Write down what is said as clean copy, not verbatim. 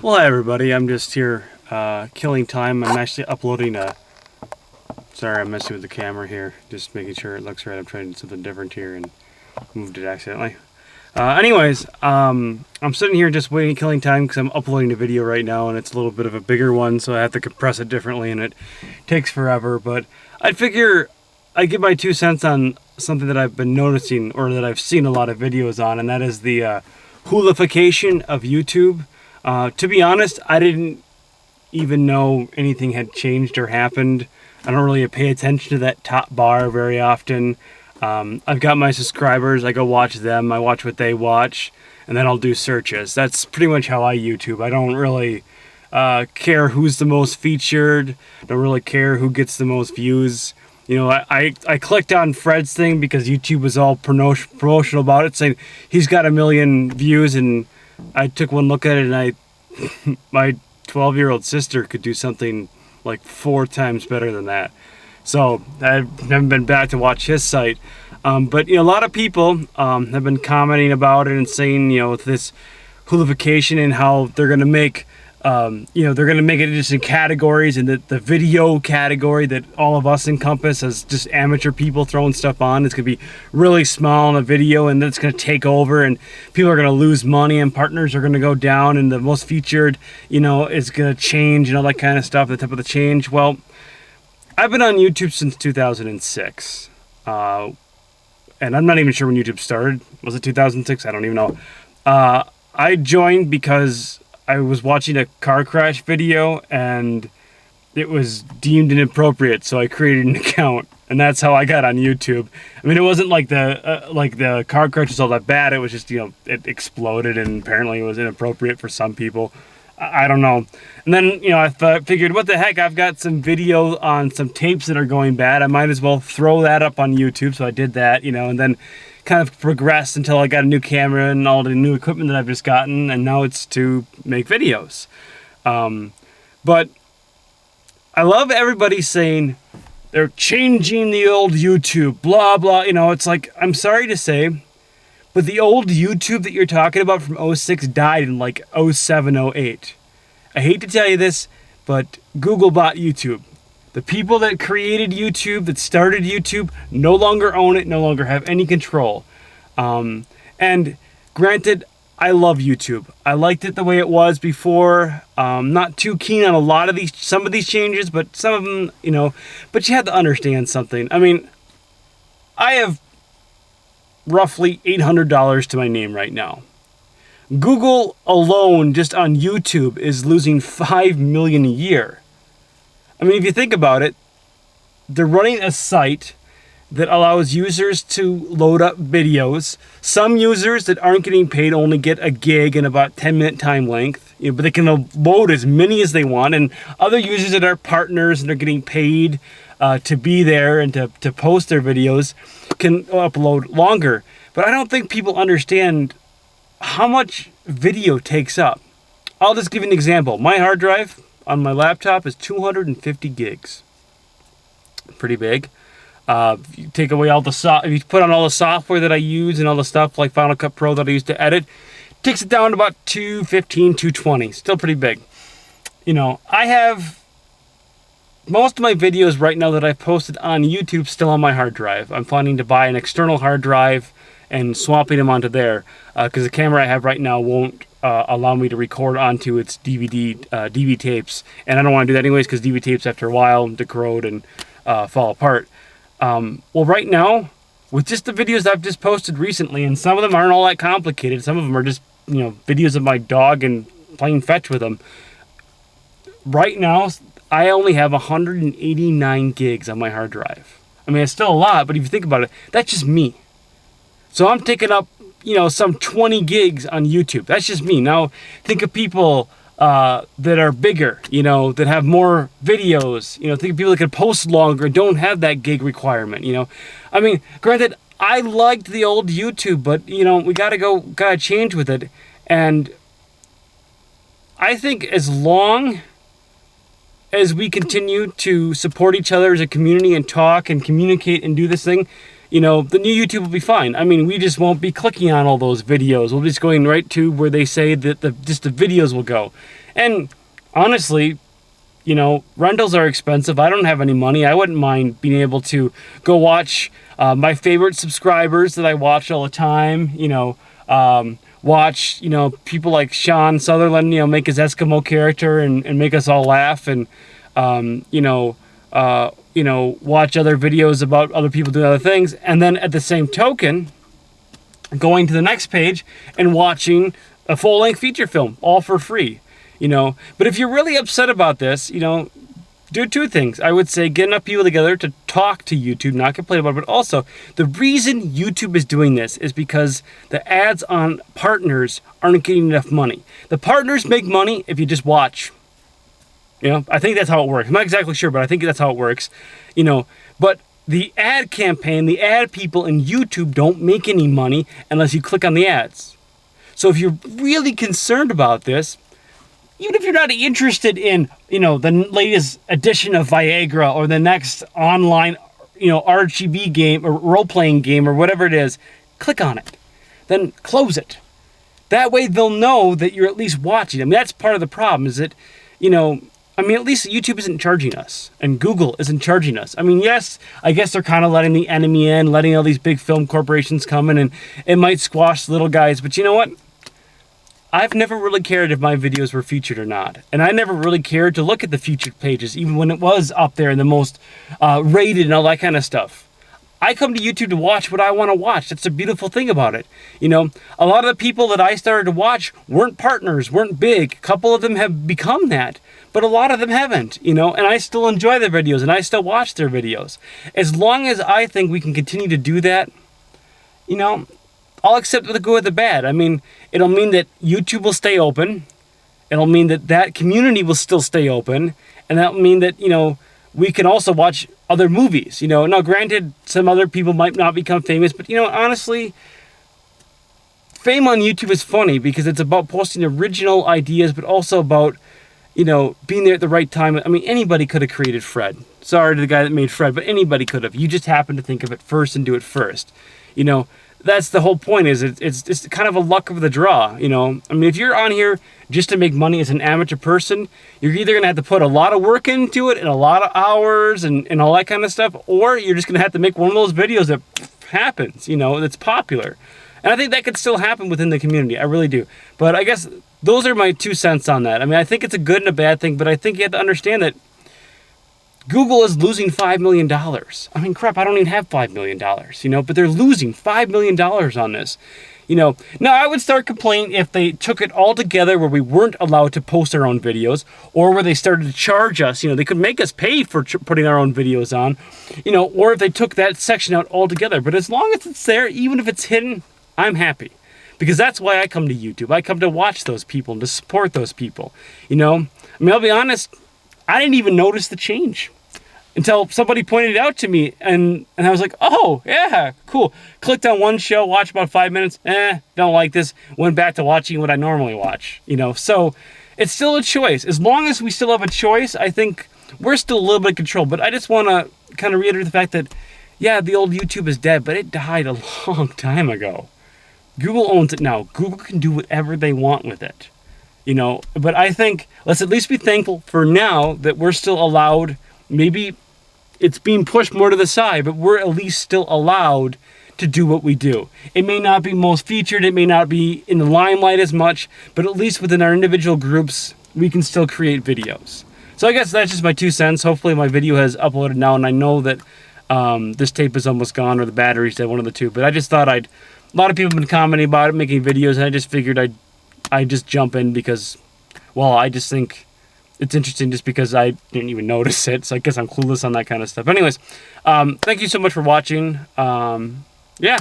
Well, hi everybody, I'm just here killing time. I'm actually uploading a... Sorry, I'm messing with the camera here, just making sure it looks right. I'm trying to do something different here and moved it accidentally. I'm sitting here just waiting, killing time, because I'm uploading a video right now and it's a little bit of a bigger one, so I have to compress it differently and it takes forever. But I'd figure I'd give my 2 cents on something that I've been noticing, or that I've seen a lot of videos on, and that is the hoolification of YouTube. To be honest, I didn't even know anything had changed or happened. I don't really pay attention to that top bar very often. I've got my subscribers, I go watch them, I watch what they watch, and then I'll do searches. That's pretty much how I YouTube. I don't really care who's the most featured, don't really care who gets the most views. You know, I clicked on Fred's thing because YouTube was all promotional about it, saying he's got 1 million views, and I took one look at it, and my 12-year-old sister could do something like 4 times better than that. So I haven't been back to watch his site. But, you know, a lot of people have been commenting about it and saying, you know, this hoolification and how they're going to make, you know, they're going to make it just in categories, and the video category that all of us encompass as just amateur people throwing stuff on, it's going to be really small in a video, and then it's going to take over, and people are going to lose money, and partners are going to go down, and the most featured, you know, is going to change and all that kind of stuff, the type of the change. Well, I've been on YouTube since 2006, and I'm not even sure when YouTube started. Was it 2006? I don't even know. I joined because I was watching a car crash video and it was deemed inappropriate, so I created an account, and that's how I got on YouTube. I mean, it wasn't like the car crash was all that bad. It was just, you know, it exploded, and apparently it was inappropriate for some people. I don't know. And then, you know, I figured, what the heck, I've got some video on some tapes that are going bad. I might as well throw that up on YouTube. So I did that, you know, and then kind of progressed until I got a new camera and all the new equipment that I've just gotten, and now it's to make videos. But I love everybody saying they're changing the old YouTube, blah, blah. You know, it's like, I'm sorry to say, but the old YouTube that you're talking about from 06 died in like 07, 08. I hate to tell you this, but Google bought YouTube. The people that created YouTube, that started YouTube, no longer own it, no longer have any control. And granted, I love YouTube. I liked it the way it was before. Not too keen on some of these changes, but some of them, you know, but you have to understand something. I mean, I have roughly $800 to my name right now. Google alone, just on YouTube, is losing $5 million a year. I mean, if you think about it, they're running a site that allows users to load up videos. Some users that aren't getting paid only get a gig in about 10-minute time length, you know, but they can load as many as they want. And other users that are partners and are getting paid to be there and to post their videos can upload longer. But I don't think people understand how much video takes up. I'll just give you an example. My hard drive on my laptop is 250 gigs. Pretty big. If you take away all the if you put on all the software that I use and all the stuff like Final Cut Pro that I use to edit, it takes it down to about 215, 220. Still pretty big. You know, I have most of my videos right now that I've posted on YouTube still on my hard drive. I'm planning to buy an external hard drive and swapping them onto there, because the camera I have right now won't allow me to record onto its DV tapes, and I don't want to do that anyways, because DV tapes after a while decorrode and fall apart. Well, right now, with just the videos I've just posted recently, and some of them aren't all that complicated, some of them are just, you know, videos of my dog and playing fetch with them. Right now, I only have 189 gigs on my hard drive. I mean, it's still a lot, but if you think about it, that's just me. So I'm taking up, you know, some 20 gigs on YouTube. That's just me. Now, think of people that are bigger, you know, that have more videos. You know, think of people that can post longer, don't have that gig requirement, you know. I mean, granted, I liked the old YouTube, but, you know, we gotta change with it. And I think as long as we continue to support each other as a community and talk and communicate and do this thing, you know, the new YouTube will be fine. I mean, we just won't be clicking on all those videos. We'll be just going right to where they say that just the videos will go. And honestly, you know, rentals are expensive. I don't have any money. I wouldn't mind being able to go watch my favorite subscribers that I watch all the time, you know, watch, you know, people like Sean Sutherland, you know, make his Eskimo character and make us all laugh, and, you know, watch other videos about other people doing other things. And then at the same token, going to the next page and watching a full-length feature film, all for free, you know. But if you're really upset about this, you know, do two things. I would say get enough people together to talk to YouTube, not complain about it, but also the reason YouTube is doing this is because the ads on partners aren't getting enough money. The partners make money if you just watch. You know, I think that's how it works. I'm not exactly sure, but I think that's how it works. You know, but the ad campaign, the ad people in YouTube don't make any money unless you click on the ads. So if you're really concerned about this, even if you're not interested in, you know, the latest edition of Viagra or the next online, you know, RGB game or role-playing game or whatever it is, click on it. Then close it. That way they'll know that you're at least watching. I mean, that's part of the problem is that, you know, I mean, at least YouTube isn't charging us, and Google isn't charging us. I mean, yes, I guess they're kind of letting the enemy in, letting all these big film corporations come in, and it might squash the little guys. But you know what? I've never really cared if my videos were featured or not. And I never really cared to look at the featured pages, even when it was up there in the most rated and all that kind of stuff. I come to YouTube to watch what I want to watch. That's the beautiful thing about it. You know, a lot of the people that I started to watch weren't partners, weren't big. A couple of them have become that, but a lot of them haven't, you know, and I still enjoy their videos and I still watch their videos. As long as I think we can continue to do that, you know, I'll accept the good with the bad. I mean, it'll mean that YouTube will stay open. It'll mean that that community will still stay open. And that'll mean that, you know, we can also watch other movies, you know. Now, granted, some other people might not become famous, but, you know, honestly, fame on YouTube is funny because it's about posting original ideas, but also about, you know, being there at the right time. I mean, anybody could have created Fred. Sorry to the guy that made Fred, but anybody could have. You just happen to think of it first and do it first. You know, that's the whole point, is it's kind of a luck of the draw, you know. I mean, if you're on here just to make money as an amateur person, you're either going to have to put a lot of work into it and a lot of hours and all that kind of stuff, or you're just going to have to make one of those videos that happens, you know, that's popular. And I think that could still happen within the community. I really do. But I guess those are my 2 cents on that. I mean, I think it's a good and a bad thing, but I think you have to understand that Google is losing $5 million. I mean, crap, I don't even have $5 million, you know, but they're losing $5 million on this. You know, now I would start complaining if they took it all together where we weren't allowed to post our own videos, or where they started to charge us. You know, they could make us pay for putting our own videos on, you know, or if they took that section out altogether. But as long as it's there, even if it's hidden, I'm happy. Because that's why I come to YouTube. I come to watch those people and to support those people. You know, I mean, I'll be honest, I didn't even notice the change until somebody pointed it out to me, and I was like, oh, yeah, cool. Clicked on one show, watched about 5 minutes, don't like this, went back to watching what I normally watch, you know. So it's still a choice. As long as we still have a choice, I think we're still a little bit in control. But I just want to kind of reiterate the fact that, yeah, the old YouTube is dead, but it died a long time ago. Google owns it now. Google can do whatever they want with it, you know. But I think let's at least be thankful for now that we're still allowed. Maybe it's being pushed more to the side, but we're at least still allowed to do what we do. It may not be most featured, it may not be in the limelight as much, but at least within our individual groups, we can still create videos. So I guess that's just my 2 cents. Hopefully my video has uploaded now, and I know that this tape is almost gone, or the battery's dead, one of the two. But I just thought a lot of people have been commenting about it, making videos, and I just figured I'd just jump in because, well, I just think it's interesting just because I didn't even notice it. So I guess I'm clueless on that kind of stuff. Anyways, thank you so much for watching. Yeah.